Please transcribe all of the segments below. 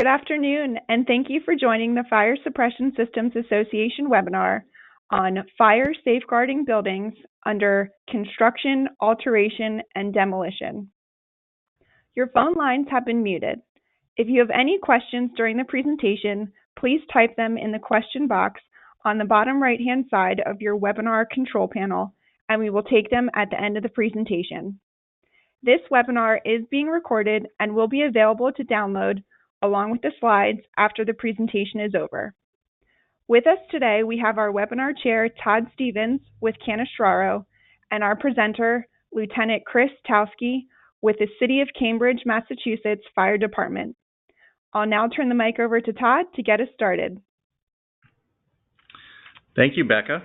Good afternoon, and thank you for joining the Fire Suppression Systems Association webinar on fire safeguarding buildings under construction, alteration, and demolition. Your phone lines have been muted. If you have any questions during the presentation, please type them in the question box on the bottom right-hand side of your webinar control panel, and we will take them at the end of the presentation. This webinar is being recorded and will be available to download along with the slides after the presentation is over. With us today, we have our webinar chair, Todd Stevens with Canestraro, and our presenter, Lieutenant Chris Towski with the City of Cambridge, Massachusetts Fire Department. I'll now turn the mic over to Todd to get us started. Thank you, Becca.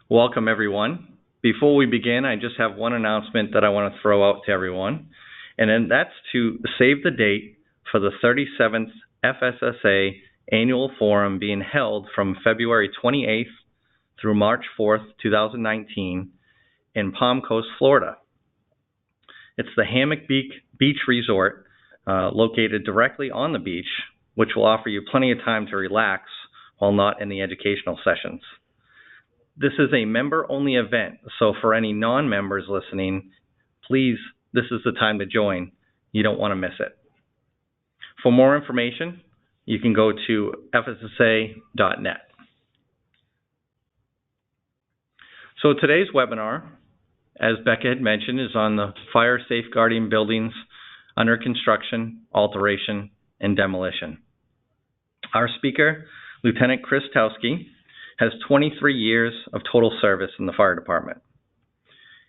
Welcome, everyone. Before we begin, I just have one announcement that I want to throw out to everyone, and then that's to save the date for the 37th FSSA Annual Forum being held from February 28th through March 4th, 2019 in Palm Coast, Florida. It's the Hammock Beach Resort located directly on the beach, which will offer you plenty of time to relax while not in the educational sessions. This is a member-only event, so for any non-members listening, please, this is the time to join. You don't want to miss it. For more information, you can go to FSSA.net. So today's webinar, as Becca had mentioned, is on the fire safeguarding buildings under construction, alteration, and demolition. Our speaker, Lieutenant Chris Towski, has 23 years of total service in the fire department.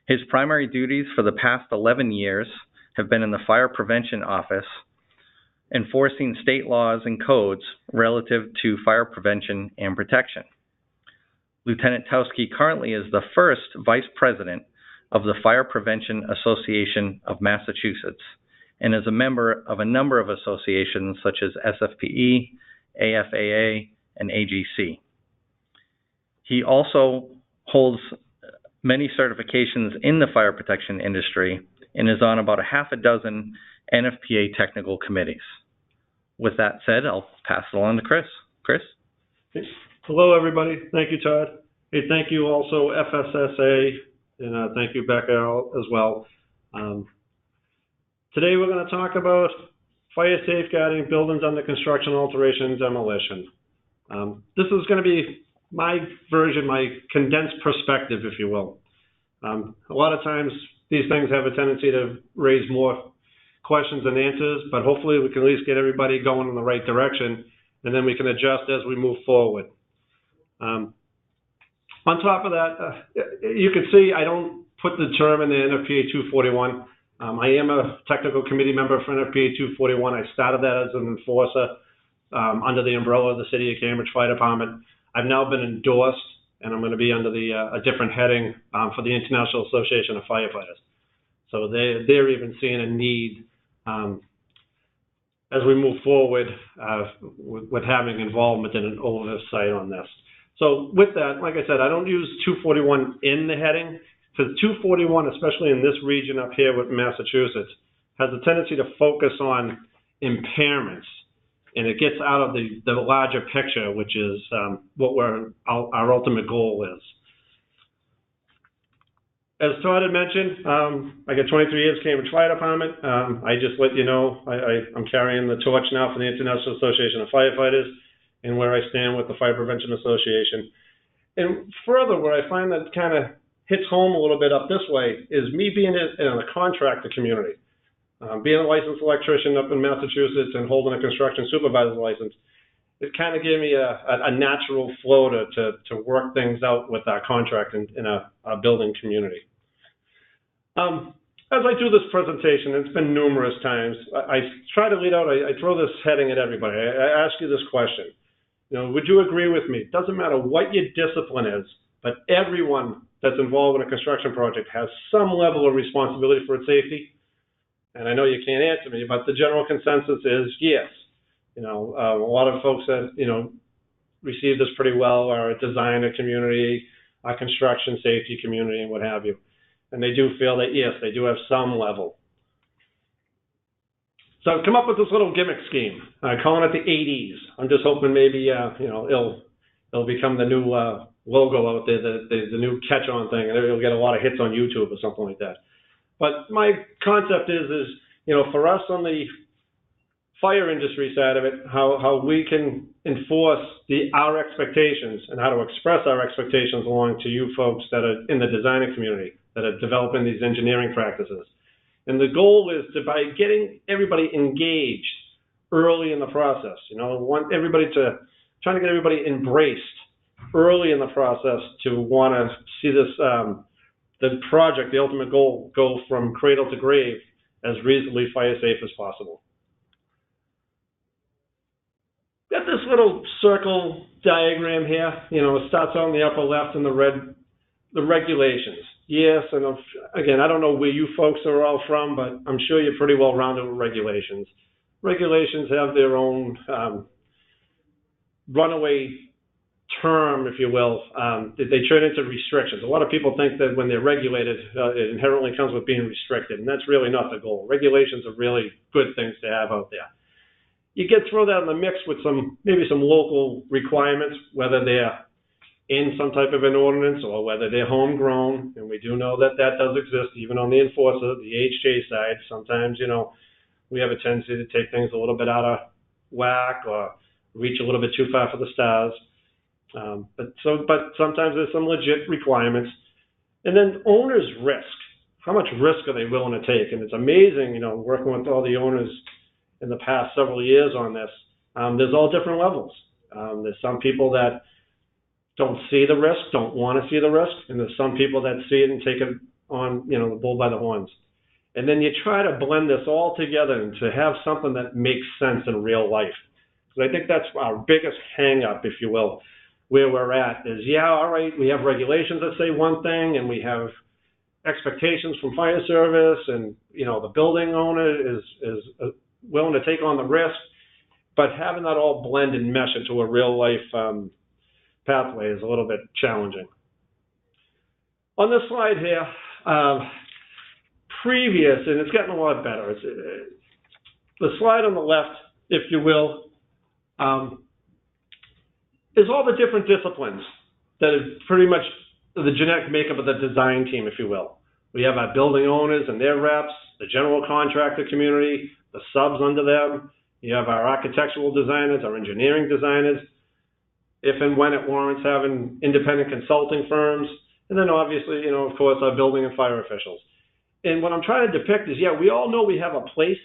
His primary duties for the past 11 years have been in the Fire Prevention Office, enforcing state laws and codes relative to fire prevention and protection. Lieutenant Towski currently is the first Vice President of the Fire Prevention Association of Massachusetts and is a member of a number of associations such as SFPE, AFAA, and AGC. He also holds many certifications in the fire protection industry and is on about a half a dozen NFPA technical committees. With that said, I'll pass it along to Chris. Chris? Hello, everybody. Thank you, Todd. Hey, thank you also, FSSA, and thank you, Becca, as well. Today we're going to talk about fire safeguarding buildings under construction, alteration, and demolition. This is going to be my version, my condensed perspective, if you will. A lot of times these things have a tendency to raise more questions and answers, but hopefully we can at least get everybody going in the right direction, and then we can adjust as we move forward. On top of that, you can see I don't put the term in the NFPA 241. I am a technical committee member for NFPA 241. I started that as an enforcer under the umbrella of the City of Cambridge Fire Department. I've now been endorsed, and I'm going to be under a different heading for the International Association of Firefighters. So they're even seeing a need as we move forward with having involvement and an oversight on this. So with that, like I said, I don't use 241 in the heading because 241, especially in this region up here with Massachusetts, has a tendency to focus on impairments, and it gets out of the larger picture, which is what our ultimate goal is. As Todd had mentioned, I got 23 years Cambridge Fire Department. I just let you know I'm carrying the torch now for the International Association of Firefighters and where I stand with the Fire Prevention Association. And further, where I find that kind of hits home a little bit up this way is me being in a contractor community. Being a licensed electrician up in Massachusetts and holding a construction supervisor's license, it kind of gave me a natural flow to work things out with our contract in a building community. As I do this presentation, it's been numerous times, I try to lead out, I throw this heading at everybody. I ask you this question. Would you agree with me? It doesn't matter what your discipline is, but everyone that's involved in a construction project has some level of responsibility for its safety. And I know you can't answer me, but the general consensus is yes. A lot of folks that, receive this pretty well are a designer community, a construction safety community, and what have you. And they do feel that, yes, they do have some level. So I've come up with this little gimmick scheme, calling it the 80s. I'm just hoping maybe, it'll become the new logo out there, the new catch-on thing, and it'll get a lot of hits on YouTube or something like that. But my concept is for us on the fire industry side of it, how we can enforce our expectations and how to express our expectations along to you folks that are in the designing community, that are developing these engineering practices. And the goal is by getting everybody engaged early in the process, trying to get everybody embraced early in the process to want to see this, the project, the ultimate goal, go from cradle to grave as reasonably fire safe as possible. Got this little circle diagram here. It starts on the upper left in the regulations. Yes, and again, I don't know where you folks are all from, but I'm sure you're pretty well rounded with regulations. Regulations have their own runaway term, if you will. They turn into restrictions. A lot of people think that when they're regulated, it inherently comes with being restricted, and that's really not the goal. Regulations are really good things to have out there. You get throw that in the mix with maybe some local requirements, whether they're in some type of an ordinance or whether they're homegrown, and we do know that does exist even on the enforcer, the HJ side. Sometimes, we have a tendency to take things a little bit out of whack or reach a little bit too far for the stars. But sometimes there's some legit requirements. And then owners' risk. How much risk are they willing to take? And it's amazing, working with all the owners in the past several years on this. There's all different levels. There's some people that don't see the risk, don't want to see the risk, and there's some people that see it and take it on, the bull by the horns. And then you try to blend this all together and to have something that makes sense in real life. So I think that's our biggest hang-up, if you will, where we're at is, all right, we have regulations that say one thing, and we have expectations from fire service, and, the building owner is willing to take on the risk, but having that all blend and mesh into a real-life pathway is a little bit challenging. On this slide here, previous, and it's gotten a lot better. The slide on the left, if you will, is all the different disciplines that is pretty much the genetic makeup of the design team, if you will. We have our building owners and their reps, the general contractor community, the subs under them. You have our architectural designers, our engineering designers, if and when it warrants having independent consulting firms, and then obviously, of course, our building and fire officials. And what I'm trying to depict is, we all know we have a place,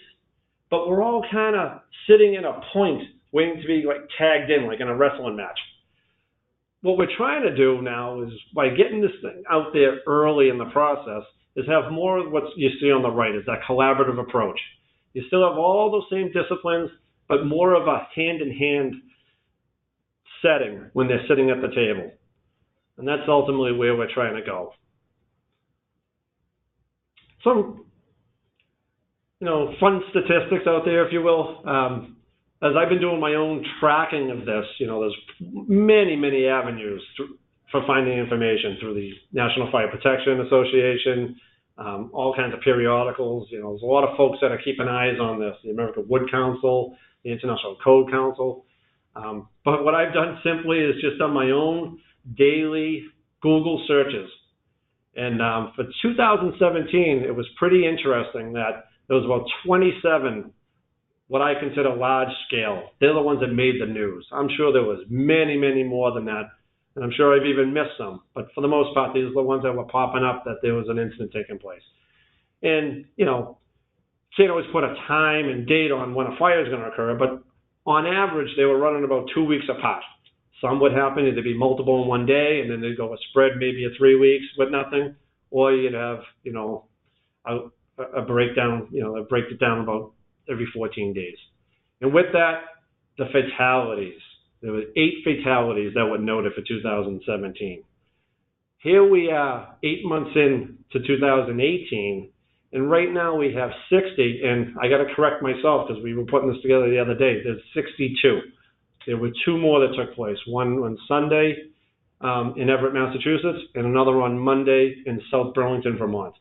but we're all kind of sitting in a point waiting to be tagged in, like in a wrestling match. What we're trying to do now is, by getting this thing out there early in the process, is have more of what you see on the right, is that collaborative approach. You still have all those same disciplines, but more of a hand-in-hand setting when they're sitting at the table. And that's ultimately where we're trying to go. Some, fun statistics out there, if you will. As I've been doing my own tracking of this, there's many, many avenues for finding information through the National Fire Protection Association, all kinds of periodicals. There's a lot of folks that are keeping eyes on this, the American Wood Council, the International Code Council. But what I've done simply is just done my own daily Google searches. And for 2017, it was pretty interesting that there was about 27 what I consider large scale. They're the ones that made the news. I'm sure there was many, many more than that, and I'm sure I've even missed some. But for the most part, these are the ones that were popping up that there was an incident taking place. And, can't always put a time and date on when a fire is going to occur, but on average, they were running about 2 weeks apart. Some would happen, it'd be multiple in one day, and then they'd go a spread maybe of 3 weeks with nothing, or you'd have, a breakdown, break it down about every 14 days. And with that, the fatalities. There were 8 fatalities that were noted for 2017. Here we are 8 months in to 2018, and right now we have 60, and I got to correct myself because we were putting this together the other day. There's 62. There were 2 more that took place, one on Sunday in Everett, Massachusetts, and another on Monday in South Burlington, Vermont.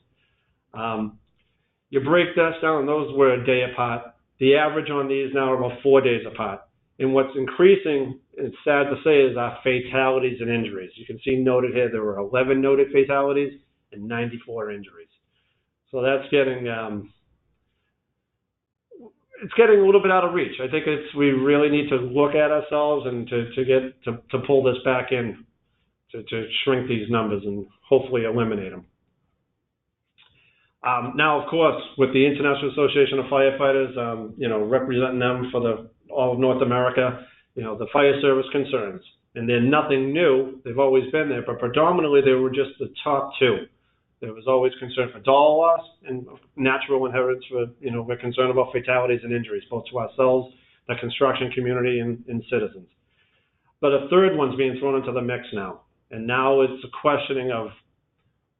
You break that down, and those were a day apart. The average on these now are about 4 days apart. And what's increasing, it's sad to say, is our fatalities and injuries. You can see noted here there were 11 noted fatalities and 94 injuries. So that's getting it's getting a little bit out of reach. I think we really need to look at ourselves and to pull this back in to shrink these numbers and hopefully eliminate them. Now, of course, with the International Association of Firefighters, representing them for all of North America, the fire service concerns, and they're nothing new. They've always been there, but predominantly they were just the top two. There was always concern for dollar loss and natural inheritance. We're concerned about fatalities and injuries, both to ourselves, the construction community, and citizens. But a third one's being thrown into the mix now, and now it's a questioning of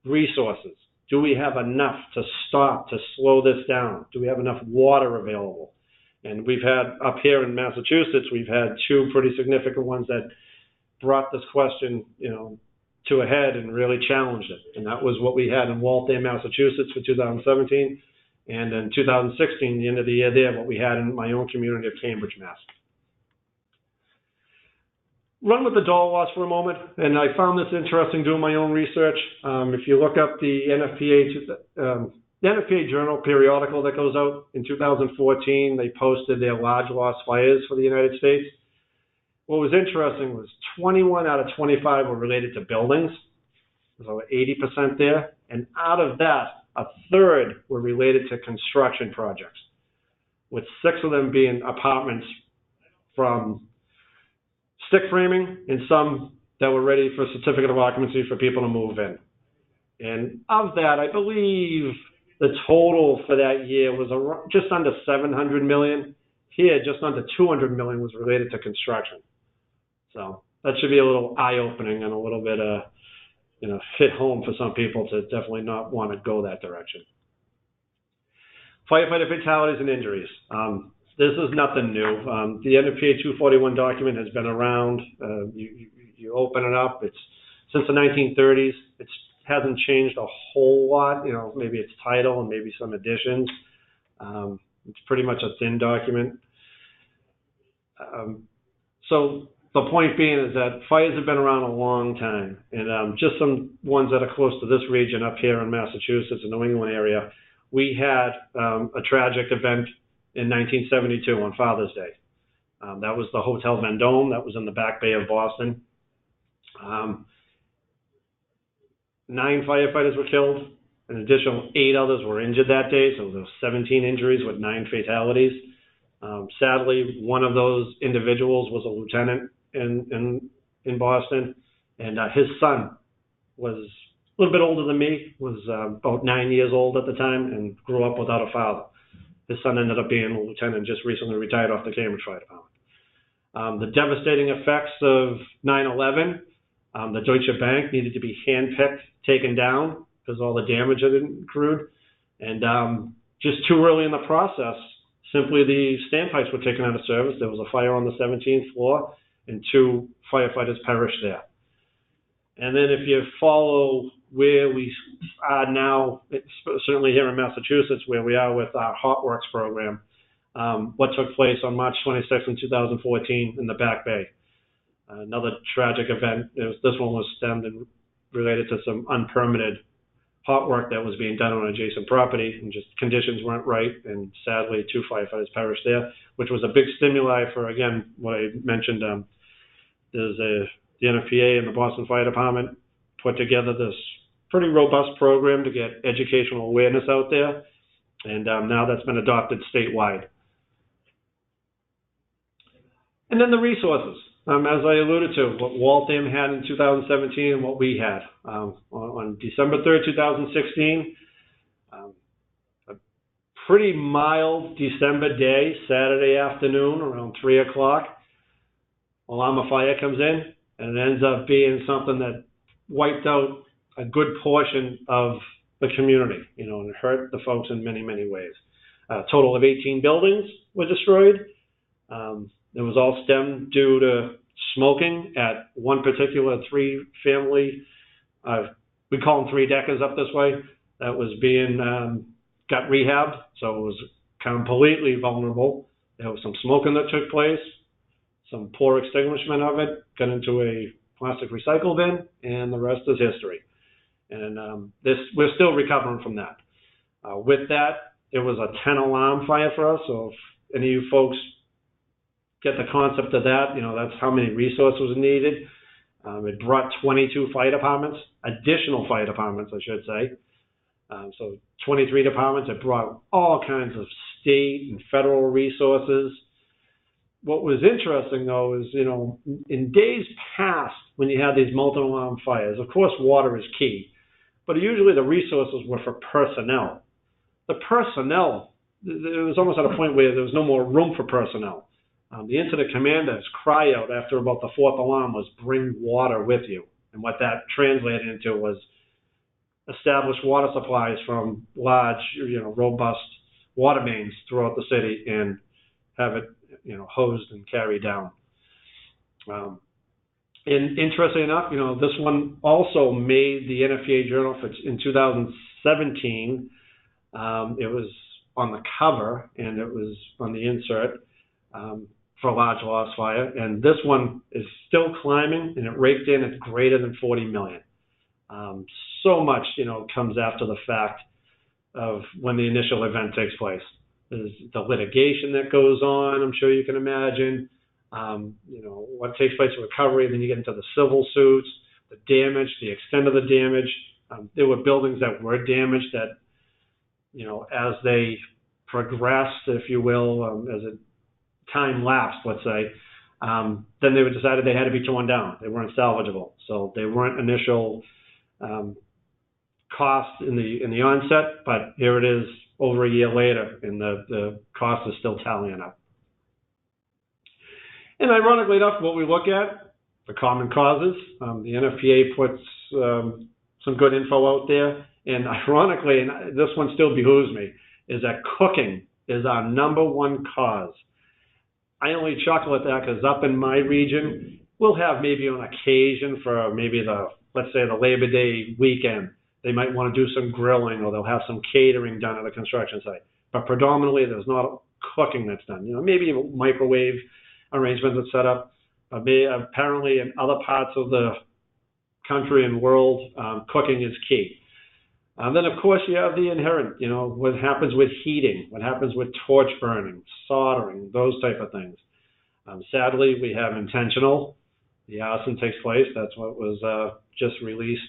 resources. Do we have enough to slow this down? Do we have enough water available? And we've had, up here in Massachusetts, we've had two pretty significant ones that brought this question, to a head and really challenged it. And that was what we had in Waltham, Massachusetts for 2017. And in 2016, the end of the year there, what we had in my own community of Cambridge, Mass. Run with the dollar loss for a moment, and I found this interesting doing my own research. If you look up the NFPA Journal periodical that goes out in 2014, they posted their large loss fires for the United States. What was interesting was 21 out of 25 were related to buildings. There's over 80% there. And out of that, a third were related to construction projects, with 6 of them being apartments from stick framing and some that were ready for certificate of occupancy for people to move in. And of that, I believe the total for that year was just under $700 million. Here, just under $200 million was related to construction. So that should be a little eye-opening and a little bit, hit home for some people to definitely not want to go that direction. Firefighter fatalities and injuries. This is nothing new. The NFPA 241 document has been around. You open it up. It's since the 1930s. It hasn't changed a whole lot. Maybe its title and maybe some additions. It's pretty much a thin document. So the point being is that fires have been around a long time, and just some ones that are close to this region up here in Massachusetts and New England area. We had a tragic event in 1972 on Father's Day. That was the Hotel Vendome. That was in the Back Bay of Boston. 9 firefighters were killed. An additional 8 others were injured that day, so there were 17 injuries with 9 fatalities. Sadly, one of those individuals was a lieutenant in Boston, and his son was a little bit older than me, was about 9 years old at the time, and grew up without a father. His son ended up being a lieutenant, just recently retired off the Cambridge Fire Department. The devastating effects of 9/11, the Deutsche Bank needed to be handpicked, taken down, because all the damage had accrued. And just too early in the process, simply the standpipes were taken out of service. There was a fire on the 17th floor, and 2 firefighters perished there. And then if you follow where we are now, certainly here in Massachusetts, where we are with our Hot Works program, what took place on March 26th in 2014 in the Back Bay. Another tragic event. This one was stemmed and related to some unpermitted hot work that was being done on adjacent property, and just conditions weren't right, and sadly 2 firefighters perished there, which was a big stimuli for, again, what I mentioned. The NFPA and the Boston Fire Department put together this pretty robust program to get educational awareness out there, and now that's been adopted statewide. And then the resources. As I alluded to, what Waltham had in 2017 and what we had. On December 3rd, 2016, a pretty mild December day, Saturday afternoon, around 3 o'clock, alarm of fire comes in, and it ends up being something that wiped out a good portion of the community, and it hurt the folks in many, many ways. A total of 18 buildings were destroyed. It was all stemmed due to smoking at one particular 3-family, we call them 3-deckers up this way, that was being, got rehabbed. So it was completely vulnerable. There was some smoking that took place, some poor extinguishment of it, got into a plastic recycle bin, and the rest is history. And we're still recovering from that. With that, it was a 10-alarm fire for us, so if any of you folks get the concept of that, that's how many resources needed. It brought 22 fire departments, additional fire departments, I should say. So 23 departments. It brought all kinds of state and federal resources. What was interesting, though, is, in days past, when you had these multi-alarm fires, of course, water is key, but usually the resources were for personnel. The personnel, it was almost at a point where there was no more room for personnel. The incident commander's cry out after about the fourth alarm was, "Bring water with you." And what that translated into was establish water supplies from large, robust water mains throughout the city and have it, hosed and carried down. And interestingly enough, this one also made the NFPA Journal in 2017. It was on the cover and it was on the insert for a large loss fire. And this one is still climbing, and it raked in at greater than 40 million. So much, comes after the fact of when the initial event takes place. There's the litigation that goes on, I'm sure you can imagine. What takes place in recovery, then you get into the civil suits, the damage, the extent of the damage. There were buildings that were damaged that, as they progressed, if you will, as it time lapsed, let's say, then they decided they had to be torn down. They weren't salvageable. So they weren't initial cost in the onset, but here it is over a year later, and the cost is still tallying up. And ironically enough, what we look at, the common causes, the NFPA puts some good info out there, and ironically, and this one still behooves me, is that cooking is our #1 cause. I only chuckle at that because up in my region, we'll have maybe on occasion for maybe let's say the Labor Day weekend, they might want to do some grilling, or they'll have some catering done at a construction site. But predominantly, there's not cooking that's done. Maybe a microwave arrangement that's set up. But apparently, in other parts of the country and world, cooking is key. Then, of course, you have the inherent, what happens with heating, what happens with torch burning, soldering, those type of things. Sadly, we have intentional. The arson takes place. That's what was just released.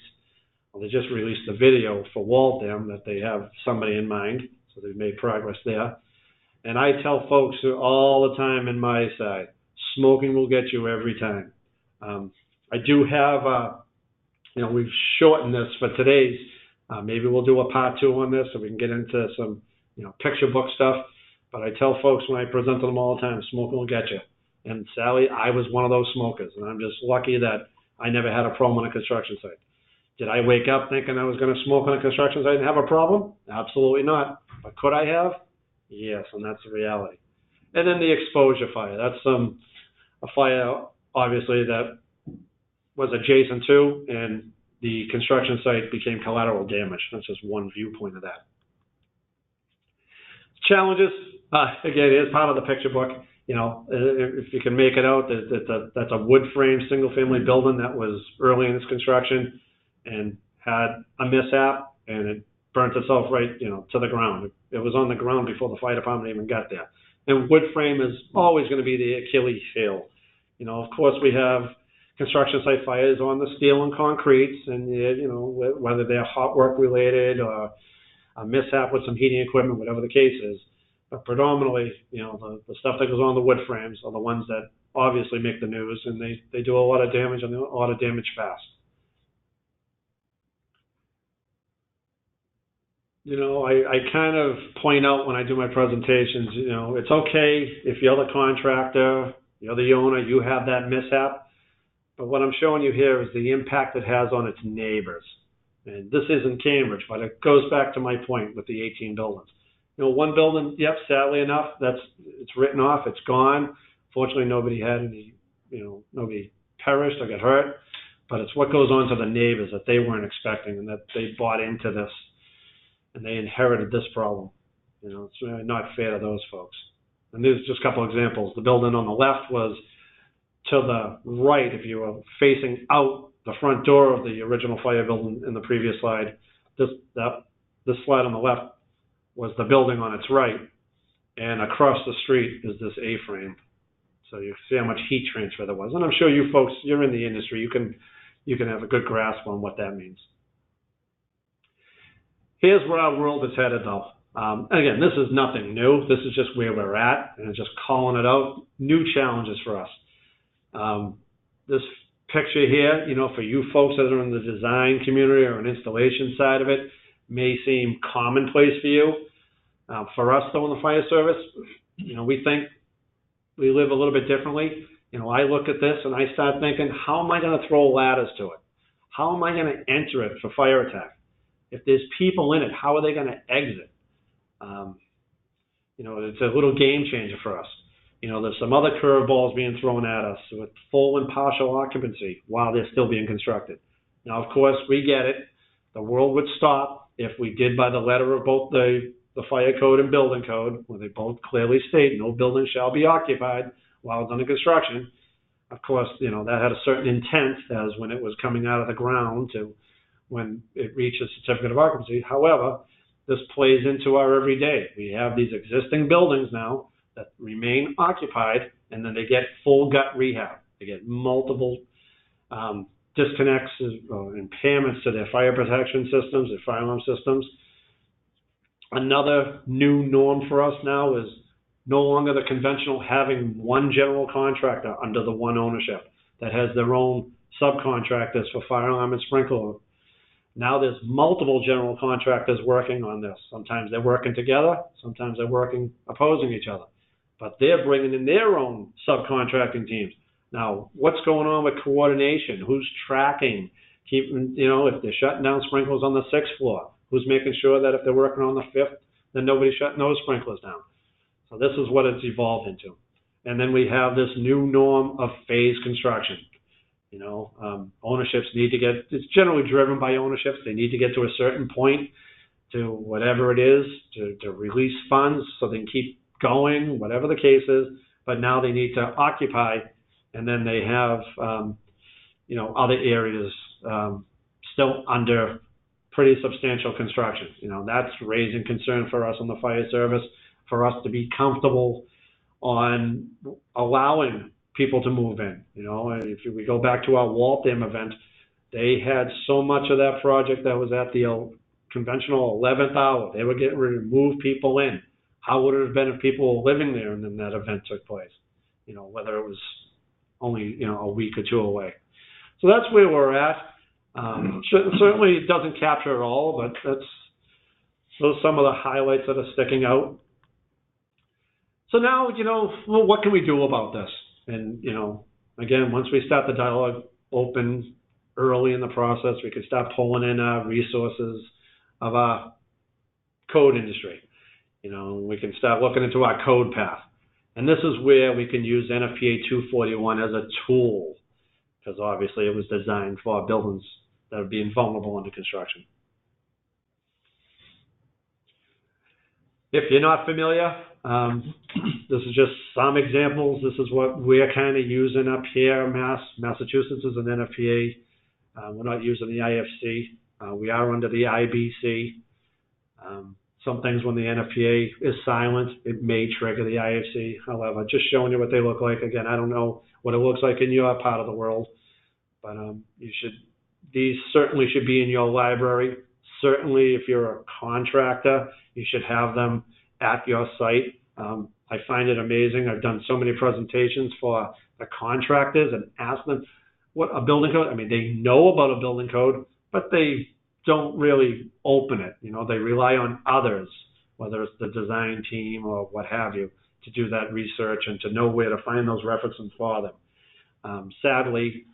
Well, they just released the video for Waltham that they have somebody in mind, so they've made progress there. And I tell folks all the time in my side, smoking will get you every time. I do have, we've shortened this for today's. Maybe we'll do a part 2 on this so we can get into some, picture book stuff. But I tell folks when I present to them all the time, smoking will get you. And Sally, I was one of those smokers, and I'm just lucky that I never had a problem on a construction site. Did I wake up thinking I was going to smoke on a construction site and have a problem? Absolutely not. But could I have? Yes, and that's the reality. And then the exposure fire. That's a fire, obviously, that was adjacent to, and the construction site became collateral damage. That's just one viewpoint of that. Challenges, again, is part of the picture book. If you can make it out, that's a wood frame single-family building that was early in its construction and had a mishap, and it burnt itself right, to the ground. It was on the ground before the fire department even got there. And wood frame is always going to be the Achilles heel. Of course, we have construction site fires on the steel and concretes, and whether they're hot work related or a mishap with some heating equipment, whatever the case is. But predominantly, the stuff that goes on the wood frames are the ones that obviously make the news, and they do a lot of damage, and a lot of damage fast. I kind of point out when I do my presentations, it's okay if you're the contractor, you're the owner, you have that mishap. But what I'm showing you here is the impact it has on its neighbors. And this isn't Cambridge, but it goes back to my point with the 18 buildings. One building, yep, sadly enough, it's written off, it's gone. Fortunately, nobody had any, nobody perished or got hurt. But it's what goes on to the neighbors that they weren't expecting, and that they bought into this, and they inherited this problem. You know, it's really not fair to those folks. And there's just a couple examples. The building on the left was to the right, if you were facing out the front door of the original fire building in the previous slide. This slide on the left was the building on its right, and across the street is this A-frame. So you see how much heat transfer there was. And I'm sure you folks, you're in the industry, you can have a good grasp on what that means. Here's where our world is headed, though. Again, this is nothing new. This is just where we're at, and just calling it out. New challenges for us. This picture here, you know, for you folks that are in the design community or an installation side of it, may seem commonplace for you. For us, though, in the fire service, you know, we think we live a little bit differently. You know, I look at this and I start thinking, how am I going to throw ladders to it? How am I going to enter it for fire attack? If there's people in it, how are they going to exit? You know, it's a little game changer for us. You know, there's some other curveballs being thrown at us with full and partial occupancy while they're still being constructed. Now, of course, we get it. The world would stop if we did by the letter of both the fire code and building code, where they both clearly state no building shall be occupied while it's under construction. Of course, you know, that had a certain intent as when it was coming out of the ground to when it reached a certificate of occupancy. However, this plays into our everyday. We have these existing buildings now that remain occupied, and then they get full gut rehab. They get multiple disconnects or impairments to their fire protection systems, their fire alarm systems. Another new norm for us now is no longer the conventional having one general contractor under the one ownership that has their own subcontractors for fire alarm and sprinkler. Now there's multiple general contractors working on this. Sometimes they're working together, sometimes they're working opposing each other. But they're bringing in their own subcontracting teams. Now, what's going on with coordination? Who's tracking? Keeping, you know, if they're shutting down sprinklers on the 6th floor, who's making sure that if they're working on the 5th, then nobody's shutting those sprinklers down? So this is what it's evolved into. And then we have this new norm of phase construction. You know, ownerships need to get, it's generally driven by ownerships. They need to get to a certain point to whatever it is to release funds so they can keep going, whatever the case is. But now they need to occupy, and then they have, you know, other areas still under pretty substantial construction. You know, that's raising concern for us in the fire service, for us to be comfortable on allowing people to move in. You know, if we go back to our Waltham event, they had so much of that project that was at the conventional 11th hour. They were getting ready to move people in. How would it have been if people were living there and then that event took place? You know, whether it was only, you know, a week or two away. So that's where we're at. Certainly it doesn't capture it all, but those are some of the highlights that are sticking out. So now, you know, well, what can we do about this? And, you know, again, once we start the dialogue open early in the process, we can start pulling in resources of our code industry. You know, we can start looking into our code path. And this is where we can use NFPA 241 as a tool, because obviously it was designed for buildings that are being vulnerable under construction. If you're not familiar, this is just some examples. This is what we're kind of using up here. Massachusetts is an NFPA. We're not using the IFC. We are under the IBC. Some things when the NFPA is silent, it may trigger the IFC. However, just showing you what they look like. Again, I don't know what it looks like in your part of the world, but these certainly should be in your library. Certainly, if you're a contractor, you should have them at your site. I find it amazing. I've done so many presentations for the contractors and asked them what a building code. I mean, they know about a building code, but they don't really open it. You know, they rely on others, whether it's the design team or what have you, to do that research and to know where to find those references for them. Sadly,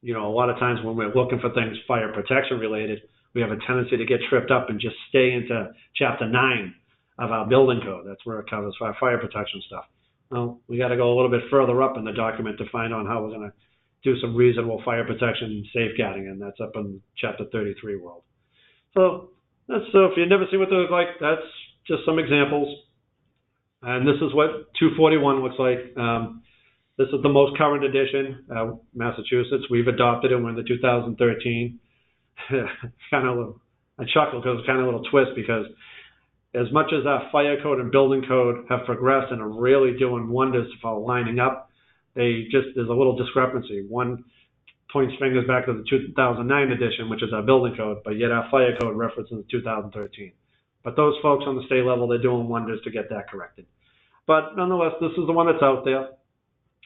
you know, a lot of times when we're looking for things fire protection related, we have a tendency to get tripped up and just stay into Chapter 9 of our building code. That's where it covers our fire protection stuff. Well, we got to go a little bit further up in the document to find out how we're going to do some reasonable fire protection and safeguarding, and that's up in Chapter 33 world. So if you never see what they look like, that's just some examples. And this is what 241 looks like. This is the most current edition, Massachusetts. We've adopted it. We're in the 2013. I chuckle because it's kind of a little twist, because as much as our fire code and building code have progressed and are really doing wonders for lining up, there's a little discrepancy. One points fingers back to the 2009 edition, which is our building code, but yet our fire code references 2013. But those folks on the state level, they're doing wonders to get that corrected. But nonetheless, this is the one that's out there.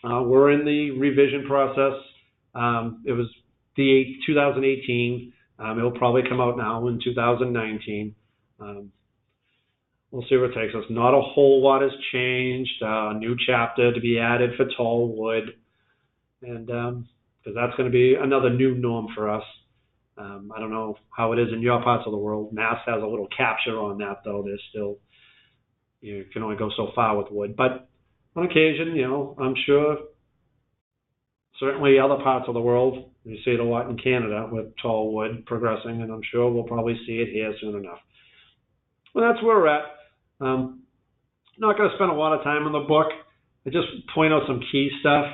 We're in the revision process. It was 2018. It'll probably come out now in 2019. We'll see where it takes us. Not a whole lot has changed. A new chapter to be added for tall wood, and because that's going to be another new norm for us. I don't know how it is in your parts of the world. Mass has a little capture on that, though. There's still, you can only go so far with wood. But on occasion, I'm sure certainly other parts of the world, you see it a lot in Canada with tall wood progressing, and I'm sure we'll probably see it here soon enough. Well, that's where we're at. Not going to spend a lot of time in the book. I just point out some key stuff.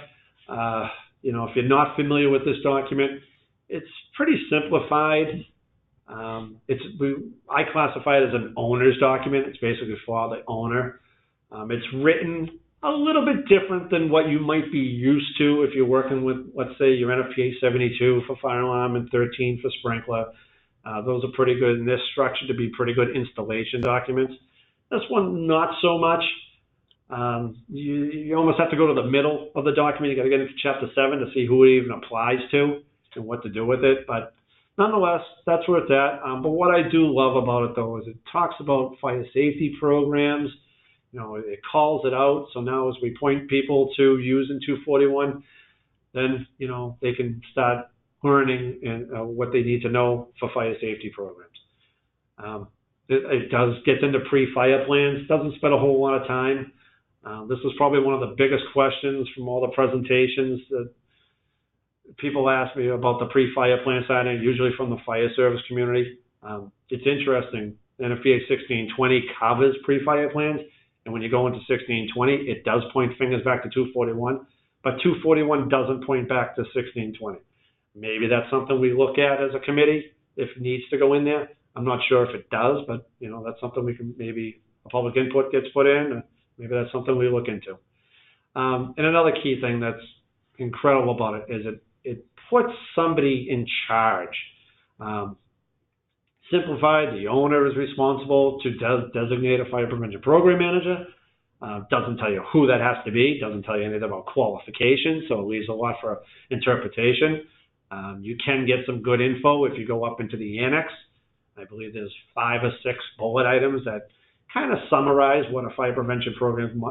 If you're not familiar with this document, it's pretty simplified. I classify it as an owner's document. It's basically for the owner. It's written a little bit different than what you might be used to if you're working with, let's say, your NFPA 72 for fire alarm and 13 for sprinkler. Those are pretty good, and they're structured to be pretty good installation documents. This one, not so much. You almost have to go to the middle of the document. You got to get into Chapter 7 to see who it even applies to and what to do with it. But nonetheless, that's where it's at. But what I do love about it, though, is it talks about fire safety programs. It calls it out. So now as we point people to using 241, then, they can start learning and what they need to know for fire safety programs. It does get into pre-fire plans. Doesn't spend a whole lot of time. This is probably one of the biggest questions from all the presentations that people ask me about the pre-fire plan side, and usually from the fire service community. It's interesting. NFPA 1620 covers pre-fire plans, and when you go into 1620, it does point fingers back to 241, but 241 doesn't point back to 1620. Maybe that's something we look at as a committee if it needs to go in there. I'm not sure if it does, but that's something we can, maybe a public input gets put in, and maybe that's something we look into. And another key thing that's incredible about it is it puts somebody in charge. Simplified, the owner is responsible to designate a fire prevention program manager. Doesn't tell you who that has to be, doesn't tell you anything about qualifications, so it leaves a lot for interpretation. You can get some good info if you go up into the annex. I believe there's 5 or 6 bullet items that kind of summarize what a fire prevention program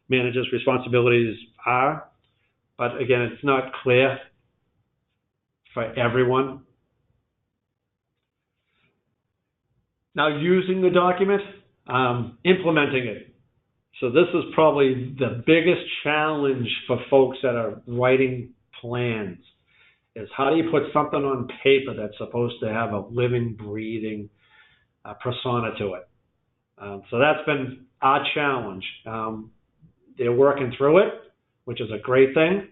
manager's responsibilities are. But again, it's not clear for everyone. Now, using the document, implementing it. So this is probably the biggest challenge for folks that are writing plans, is how do you put something on paper that's supposed to have a living, breathing persona to it. So that's been our challenge. They're working through it, which is a great thing.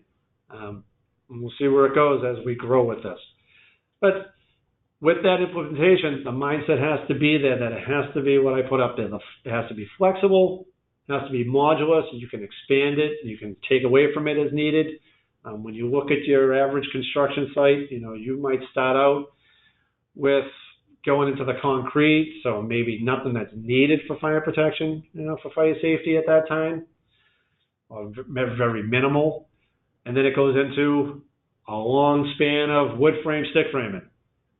And we'll see where it goes as we grow with this. But with that implementation, the mindset has to be there, that it has to be what I put up there. It has to be flexible, it has to be modular, so you can expand it, you can take away from it as needed. When you look at your average construction site, you might start out with going into the concrete, so maybe nothing that's needed for fire protection, for fire safety at that time, or very minimal. And then it goes into a long span of wood frame, stick framing.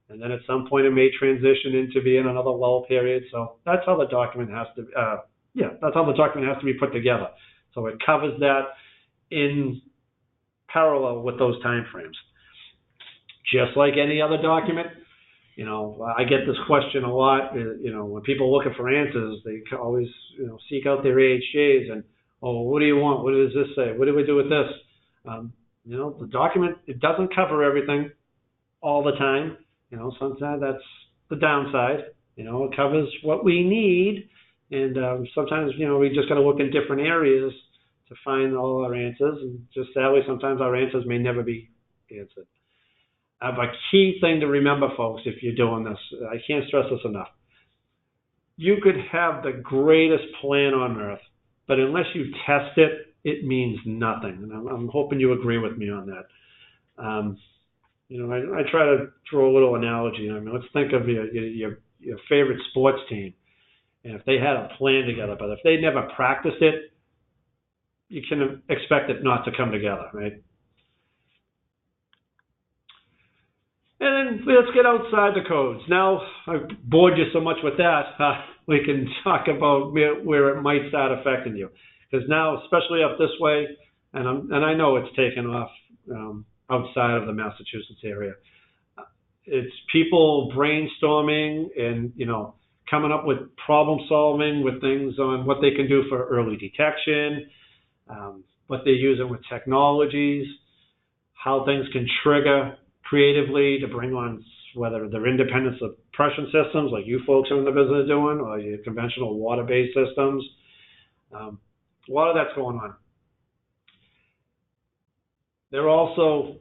And then at some point it may transition into being another lull period. So that's how the document has to, that's how the document has to be put together. So it covers that in parallel with those time frames. Just like any other document, I get this question a lot. When people are looking for answers, they always, seek out their AHJs and, what do you want? What does this say? What do we do with this? The document, it doesn't cover everything all the time. Sometimes that's the downside. You know, it covers what we need, and sometimes, you know, we just got to look in different areas to find all our answers, and just sadly, sometimes our answers may never be answered. A key thing to remember, folks, if you're doing this, I can't stress this enough. You could have the greatest plan on earth, but unless you test it, it means nothing. And I'm hoping you agree with me on that. You know, I try to throw a little analogy. I mean, let's think of your favorite sports team, and if they had a plan together, but if they never practiced it, you can expect it not to come together, right? And then let's get outside the codes. Now, I've bored you so much with that, we can talk about where it might start affecting you. Because now, especially up this way, and I know it's taken off outside of the Massachusetts area, it's people brainstorming and, you know, coming up with problem solving with things on what they can do for early detection, what they're using with technologies, how things can trigger creatively to bring on, whether they're independent suppression systems like you folks are in the business of doing, or your conventional water-based systems. A lot of that's going on. There are also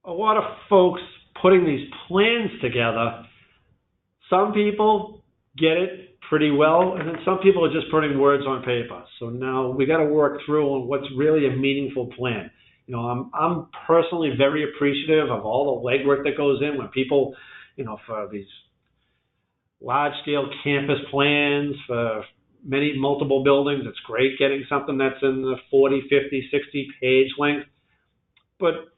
a lot of folks putting these plans together. Some people get it pretty well, and then some people are just putting words on paper. So now we got to work through on what's really a meaningful plan. You know, I'm personally very appreciative of all the legwork that goes in when people, you know, for these large-scale campus plans for multiple buildings. It's great getting something that's in the 40, 50, 60 page length, but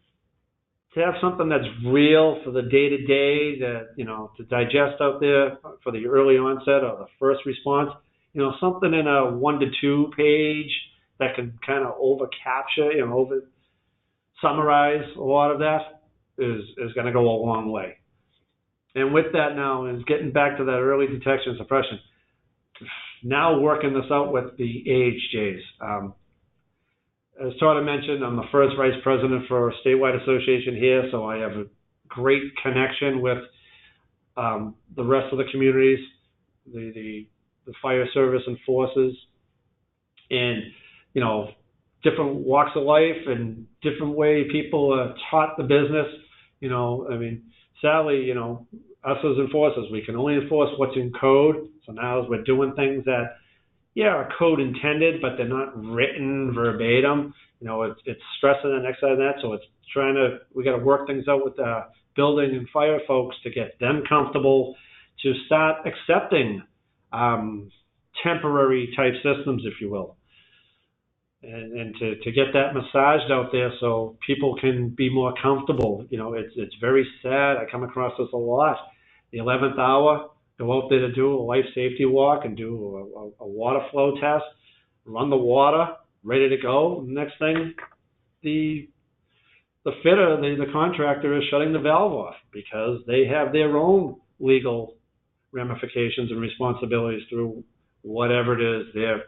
to have something that's real for the day-to-day, that, you know, to digest out there for the early onset or the first response, you know, something in a 1 to 2 page that can kind of over-capture, you know, summarize a lot of that is going to go a long way. And with that now is getting back to that early detection and suppression. Now working this out with the AHJs. As Todd mentioned, I'm the first vice president for a statewide association here, so I have a great connection with the rest of the communities, the fire service and forces, and, you know, different walks of life and different way people are taught the business. You know, I mean, sadly, you know, us as enforcers, we can only enforce what's in code. So now as we're doing things that, yeah, are code intended, but they're not written verbatim, you know, it's stressing the next side of that. So it's we got to work things out with the building and fire folks to get them comfortable to start accepting temporary type systems, if you will. And to get that massaged out there so people can be more comfortable. You know, it's very sad. I come across this a lot. The 11th hour, go out there to do a life safety walk and do a water flow test, run the water, ready to go. Next thing, the fitter, the contractor is shutting the valve off because they have their own legal ramifications and responsibilities through whatever it is, their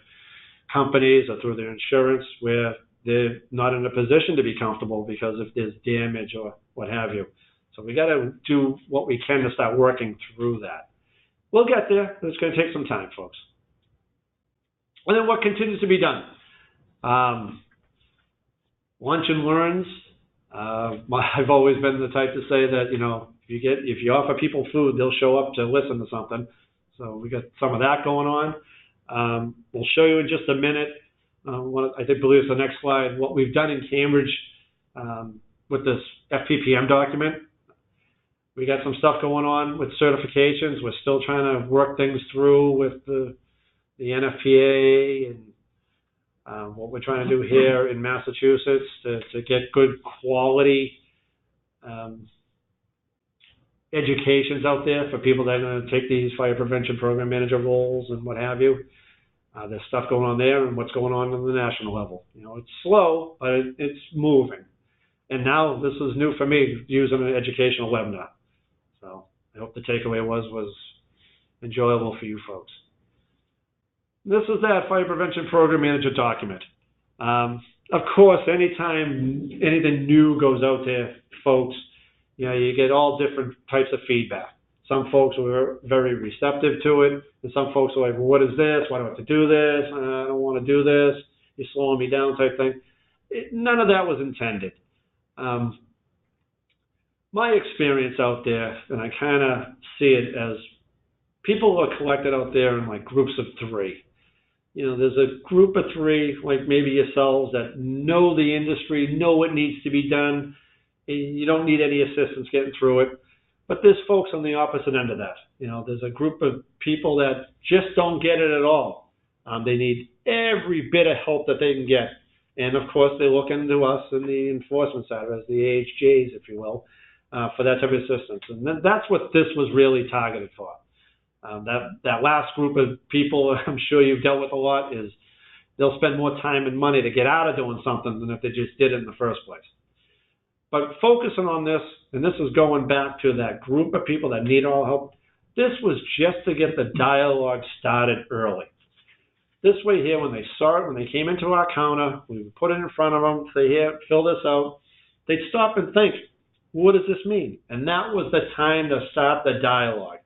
companies or through their insurance, where they're not in a position to be comfortable because if there's damage or what have you. So we got to do what we can to start working through that. We'll get there, but it's going to take some time, folks. And then what continues to be done? Lunch and learns. I've always been the type to say that, you know, if you offer people food, they'll show up to listen to something. So we got some of that going on. We'll show you in just a minute, I believe it's the next slide, what we've done in Cambridge with this FPPM document. We got some stuff going on with certifications. We're still trying to work things through with the NFPA and what we're trying to do here in Massachusetts to get good quality educations out there for people that are going to take these fire prevention program manager roles and what have you. There's stuff going on there and what's going on the national level. You know, it's slow, but it's moving. And now this is new for me, using an educational webinar. So I hope the takeaway was enjoyable for you folks. This is that fire prevention program manager document. Of course, anytime anything new goes out there, folks, you know, you get all different types of feedback. Some folks were very receptive to it, and some folks were like, well, what is this? Why do I have to do this? I don't want to do this. You're slowing me down type thing. None of that was intended. My experience out there, and I kind of see it as people are collected out there in like groups of three. There's a group of three, like maybe yourselves, that know the industry, know what needs to be done, and you don't need any assistance getting through it. But there's folks on the opposite end of that. There's a group of people that just don't get it at all. They need every bit of help that they can get. And of course, they look into us in the enforcement side, as the AHJs, if you will, for that type of assistance. And that's what this was really targeted for. That last group of people, I'm sure you've dealt with a lot, is they'll spend more time and money to get out of doing something than if they just did it in the first place. But focusing on this, and this is going back to that group of people that need all help, this was just to get the dialogue started early. This way here, when they saw it, when they came into our counter, we would put it in front of them, say, here, fill this out. They'd stop and think, what does this mean? And that was the time to start the dialogue.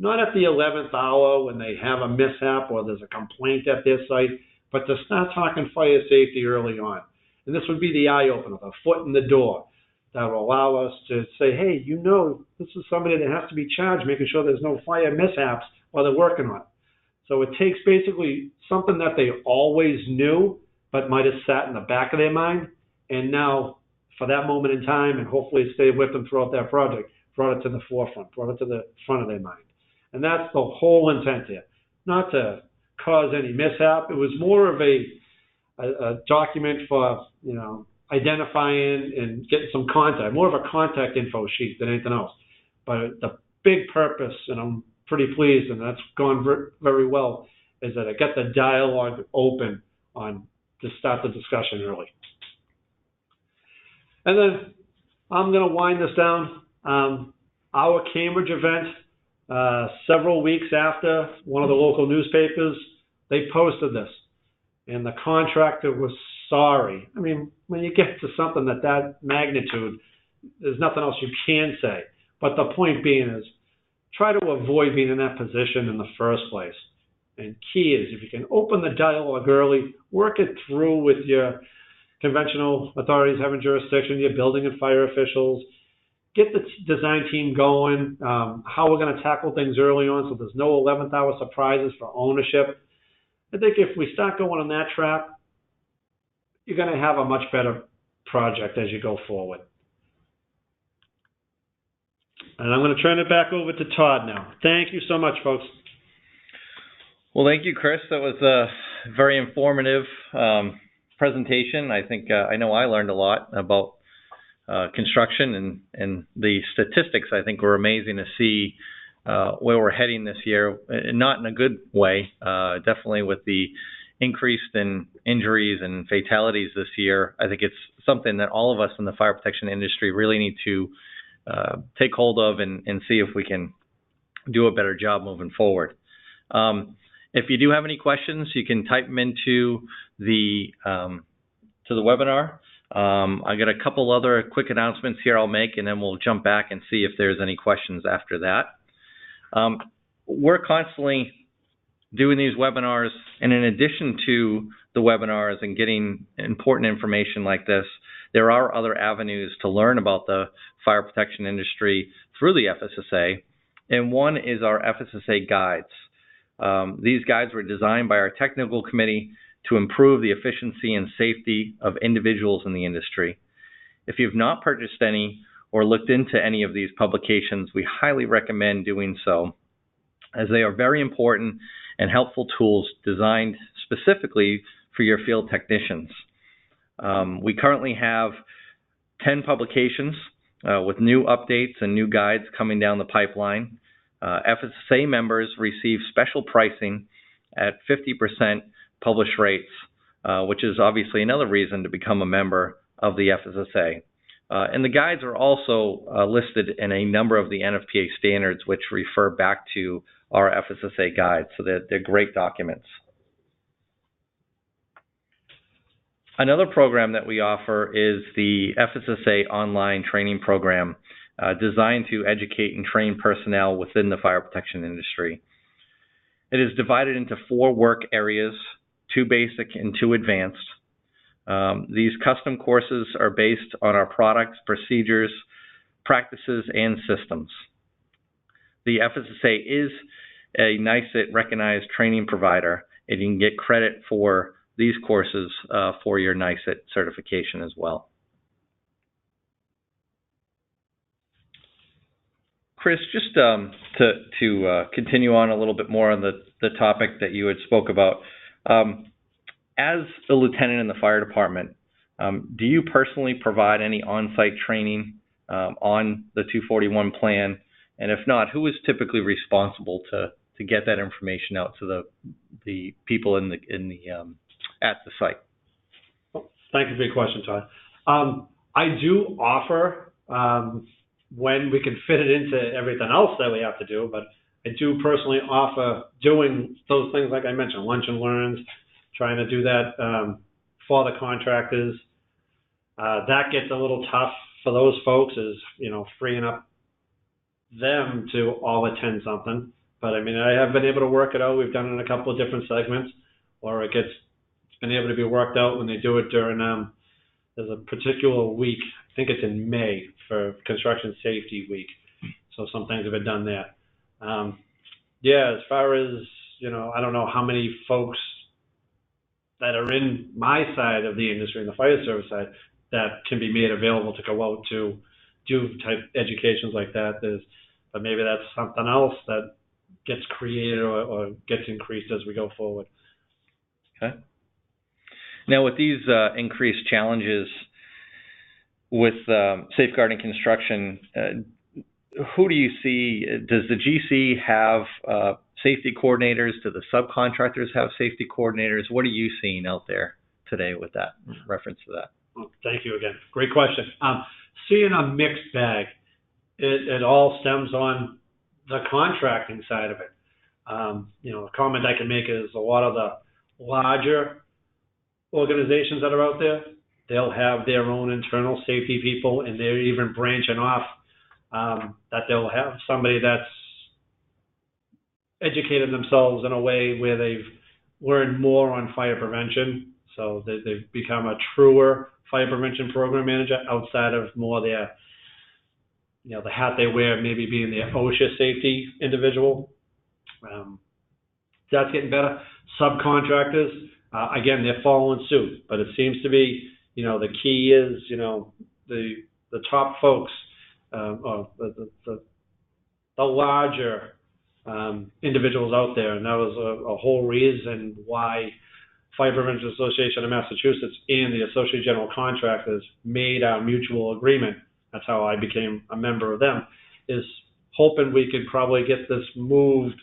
Not at the 11th hour when they have a mishap or there's a complaint at their site, but to start talking fire safety early on. And this would be the eye-opener, the foot in the door that will allow us to say, hey, this is somebody that has to be charged, making sure there's no fire mishaps while they're working on it. So it takes basically something that they always knew, but might have sat in the back of their mind, and now, for that moment in time, and hopefully stay with them throughout that project, brought it to the forefront, brought it to the front of their mind. And that's the whole intent here, not to cause any mishap. It was more of a document for, identifying and getting some contact, more of a contact info sheet than anything else. But the big purpose, and I'm pretty pleased, and that's gone very well, is that I got the dialogue open to start the discussion early. And then I'm going to wind this down. Our Cambridge event, several weeks after, one of the local newspapers, they posted this, and the contractor was sorry. I mean, when you get to something that magnitude, there's nothing else you can say. But the point being is, try to avoid being in that position in the first place. And key is, if you can open the dialogue early, work it through with your conventional authorities having jurisdiction, your building and fire officials, get the design team going, how we're going to tackle things early on so there's no 11th hour surprises for ownership. I think if we start going on that track, you're going to have a much better project as you go forward. And I'm going to turn it back over to Todd now. Thank you so much, folks. Well, thank you, Chris. That was a very informative presentation. I think I know I learned a lot about construction, and the statistics, I think, were amazing to see where we're heading this year, not in a good way, definitely with the increase in injuries and fatalities this year. I think it's something that all of us in the fire protection industry really need to take hold of and see if we can do a better job moving forward. If you do have any questions, you can type them into the webinar. I got a couple other quick announcements here I'll make, and then we'll jump back and see if there's any questions after that. We're constantly doing these webinars, and in addition to the webinars and getting important information like this, there are other avenues to learn about the fire protection industry through the FSSA, and one is our FSSA guides. These guides were designed by our technical committee to improve the efficiency and safety of individuals in the industry. If you've not purchased any or looked into any of these publications, we highly recommend doing so, as they are very important and helpful tools designed specifically for your field technicians. We currently have 10 publications with new updates and new guides coming down the pipeline. FSSA members receive special pricing at 50% published rates, which is obviously another reason to become a member of the FSSA. And the guides are also listed in a number of the NFPA standards, which refer back to our FSSA guides, so they're great documents. Another program that we offer is the FSSA online training program. designed to educate and train personnel within the fire protection industry. It is divided into 4 work areas, 2 basic and 2 advanced. These custom courses are based on our products, procedures, practices, and systems. The FSSA is a NICET recognized training provider, and you can get credit for these courses for your NICET certification as well. Chris, just to continue on a little bit more on the topic that you had spoke about, as a lieutenant in the fire department, do you personally provide any on-site training on the 241 plan? And if not, who is typically responsible to get that information out to the people at the site? Well, thank you for your question, Todd. I do offer when we can fit it into everything else that we have to do, but I do personally offer doing those things like I mentioned, lunch and learns, trying to do that for the contractors. That gets a little tough for those folks, is freeing up them to all attend something. But I mean, I have been able to work it out. We've done it in a couple of different segments, or it's been able to be worked out when they do it during there's a particular week, I think it's in May, for Construction Safety Week. So some things have been done there. As far as, I don't know how many folks that are in my side of the industry, in the fire service side, that can be made available to go out to do type educations like that. But maybe that's something else that gets created or gets increased as we go forward. Okay. Now, with these increased challenges with safeguarding construction, who do you see? Does the GC have safety coordinators? Do the subcontractors have safety coordinators? What are you seeing out there today with that, reference to that? Well, thank you again. Great question. Seeing a mixed bag. It all stems on the contracting side of it. A comment I can make is a lot of the larger organizations that are out there, they'll have their own internal safety people, and they're even branching off that they'll have somebody that's educated themselves in a way where they've learned more on fire prevention. So they've become a truer fire prevention program manager outside of more their, the hat they wear, maybe being the OSHA safety individual. That's getting better. Subcontractors, again, they're following suit, but it seems to be, the key is, the top folks, or the larger individuals out there, and that was a whole reason why Fire Prevention Association of Massachusetts and the Associate General Contractors made our mutual agreement. That's how I became a member of them, is hoping we could probably get this moved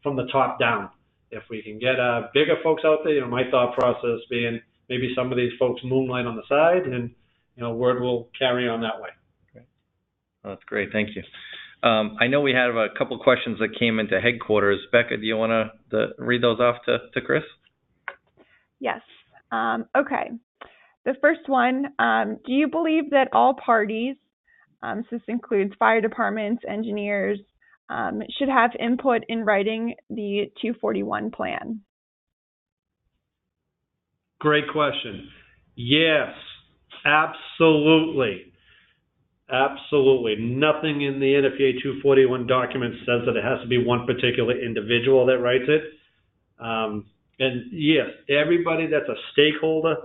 from the top down. If we can get bigger folks out there, my thought process being maybe some of these folks moonlight on the side, and word will carry on that way. Okay. Well, that's great. Thank you. I know we have a couple questions that came into headquarters. Becca, do you want to read those off to Chris? Yes. Okay. The first one, do you believe that all parties, so this includes fire departments, engineers, should have input in writing the 241 plan? Great question. Yes, absolutely. Absolutely. Nothing in the NFPA 241 document says that it has to be one particular individual that writes it. And yes, everybody that's a stakeholder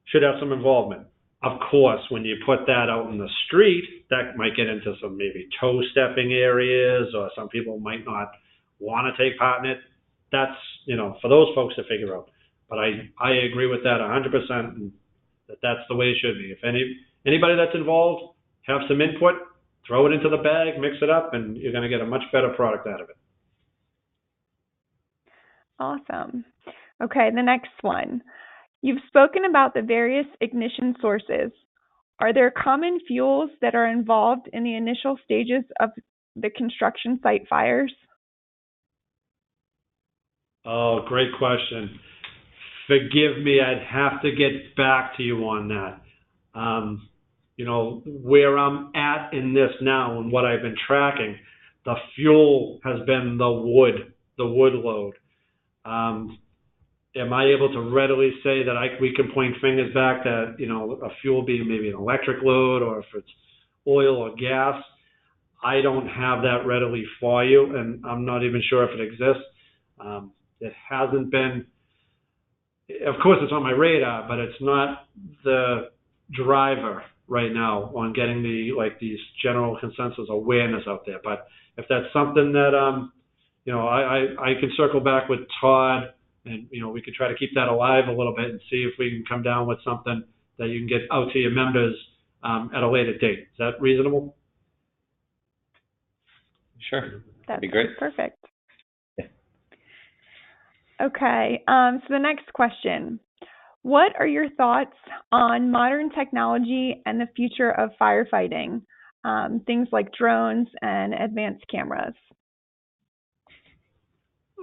should have some involvement. Of course, when you put that out in the street, that might get into some maybe toe stepping areas, or some people might not want to take part in it. That's, for those folks to figure out. But I agree with that 100%, and that's the way it should be. If anybody that's involved, have some input, throw it into the bag, mix it up, and you're going to get a much better product out of it. Awesome. Okay, the next one. You've spoken about the various ignition sources. Are there common fuels that are involved in the initial stages of the construction site fires? Oh, great question. Forgive me, I'd have to get back to you on that. you know, where I'm at in this now and what I've been tracking, the fuel has been the wood load. Am I able to readily say that we can point fingers back that, you know, a fuel being maybe an electric load or if it's oil or gas? I don't have that readily for you, and I'm not even sure if it exists. It hasn't been, of course it's on my radar, but it's not the driver right now on getting these general consensus awareness out there. But if that's something that, you know, I can circle back with Todd, and, you know, we could try to keep that alive a little bit and see if we can come down with something that you can get out to your members at a later date. Is that reasonable? Sure. That'd be great. Perfect. Yeah. Okay. So the next question. What are your thoughts on modern technology and the future of firefighting? Things like drones and advanced cameras.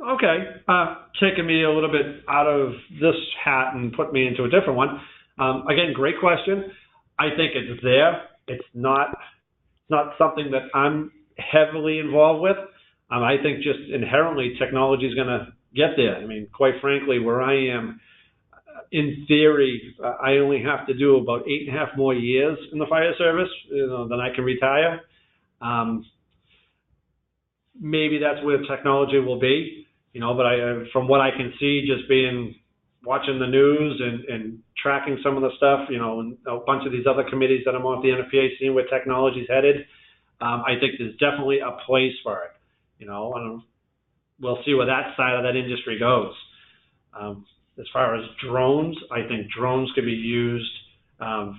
Okay, taking me a little bit out of this hat and put me into a different one. Again, great question. I think it's there. It's not something that I'm heavily involved with. I think just inherently technology is going to get there. I mean, quite frankly, where I am, in theory, I only have to do about 8.5 more years in the fire service, you know, then I can retire. Maybe that's where technology will be. You know, but from what I can see, just watching the news and tracking some of the stuff, you know, and a bunch of these other committees that I'm on at the NFPA, seeing where technology's headed, I think there's definitely a place for it, you know, and we'll see where that side of that industry goes. As far as drones, I think drones could be used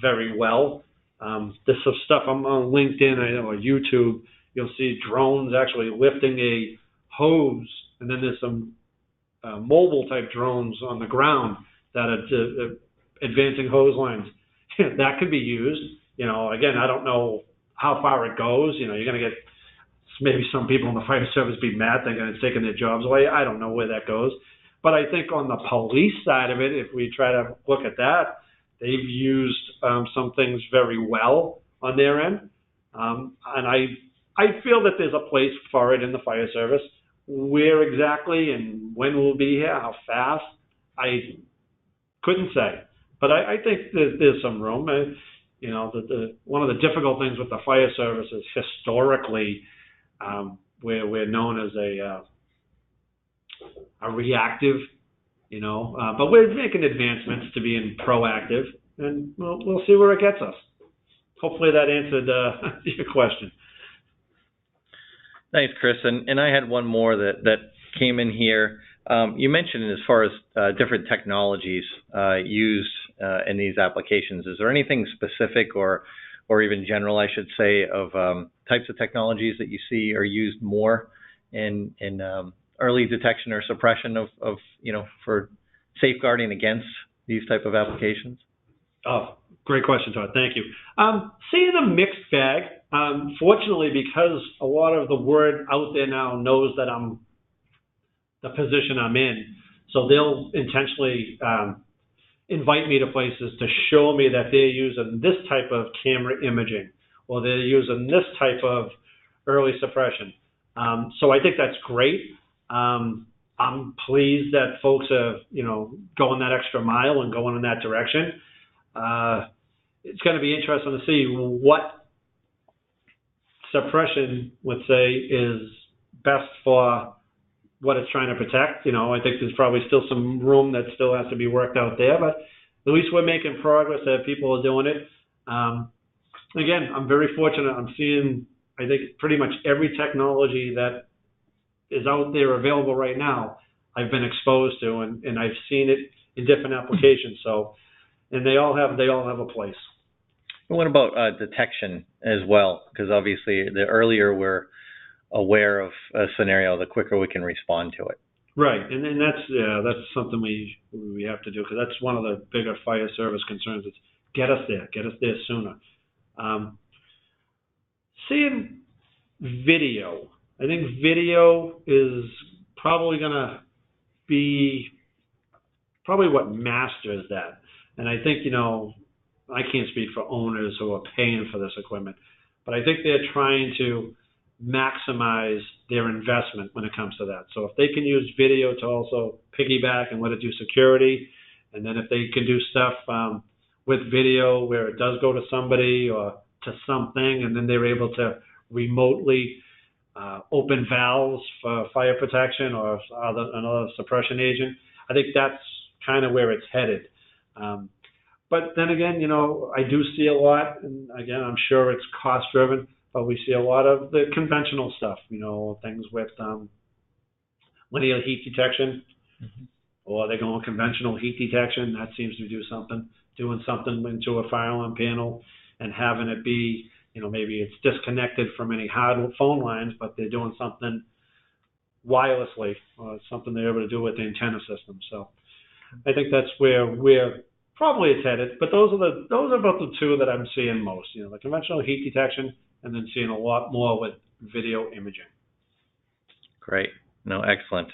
very well. There's some stuff on LinkedIn or YouTube, you'll see drones actually lifting a hose, and then there's some mobile type drones on the ground that are advancing hose lines. That could be used. You know, again, I don't know how far it goes. You know, you're going to get maybe some people in the fire service be mad thinking it's taking their jobs away. I don't know where that goes. But I think on the police side of it, if we try to look at that, they've used some things very well on their end. And I feel that there's a place for it in the fire service. Where exactly and when we'll be here, how fast, I couldn't say. But I think there's some room. You know, one of the difficult things with the fire service is historically we're known as a reactive, you know, but we're making advancements to being proactive, and we'll see where it gets us. Hopefully that answered your question. Thanks, Chris. And I had one more that came in here. You mentioned as far as different technologies used in these applications. Is there anything specific or even general, I should say, of types of technologies that you see are used more in early detection or suppression of you know, for safeguarding against these type of applications? Oh, great question, Todd. Thank you. Seeing a mixed bag. Fortunately, because a lot of the word out there now knows that I'm the position I'm in, so they'll intentionally invite me to places to show me that they're using this type of camera imaging or they're using this type of early suppression. So I think that's great. I'm pleased that folks are, you know, going that extra mile and going in that direction. It's going to be interesting to see what suppression, let's say, is best for what it's trying to protect. You know, I think there's probably still some room that still has to be worked out there, but at least we're making progress that people are doing it. Again, I'm very fortunate. I'm seeing, I think, pretty much every technology that is out there available right now, I've been exposed to, and I've seen it in different applications. So, and they all have a place. What about detection as well? Because obviously, the earlier we're aware of a scenario, the quicker we can respond to it. Right, and that's something we have to do, because that's one of the bigger fire service concerns. It's get us there sooner. Seeing video, I think video is probably going to be what masters that. And I think, you know, I can't speak for owners who are paying for this equipment, but I think they're trying to maximize their investment when it comes to that. So if they can use video to also piggyback and let it do security, and then if they can do stuff with video where it does go to somebody or to something, and then they're able to remotely open valves for fire protection or another suppression agent, I think that's kind of where it's headed. But then again, you know, I do see a lot, and again, I'm sure it's cost driven, but we see a lot of the conventional stuff, you know, things with linear heat detection, or they're going conventional heat detection. That seems to do something, doing something into a fire alarm panel and having it be, you know, maybe it's disconnected from any hard phone lines, but they're doing something wirelessly, or something they're able to do with the antenna system. So I think that's where probably it's headed, but those are about the two that I'm seeing most. You know, the conventional heat detection, and then seeing a lot more with video imaging. Great. No, excellent.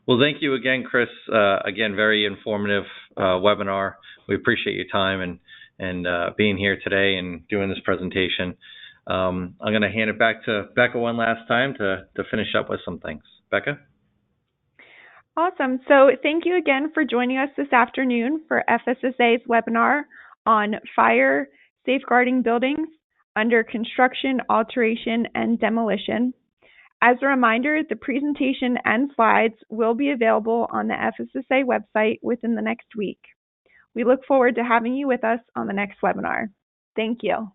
Well, thank you again, Chris. Again, very informative webinar. We appreciate your time and being here today and doing this presentation. I'm going to hand it back to Becca one last time to finish up with some things. Becca? Awesome. So thank you again for joining us this afternoon for FSSA's webinar on fire safeguarding buildings under construction, alteration, and demolition. As a reminder, the presentation and slides will be available on the FSSA website within the next week. We look forward to having you with us on the next webinar. Thank you.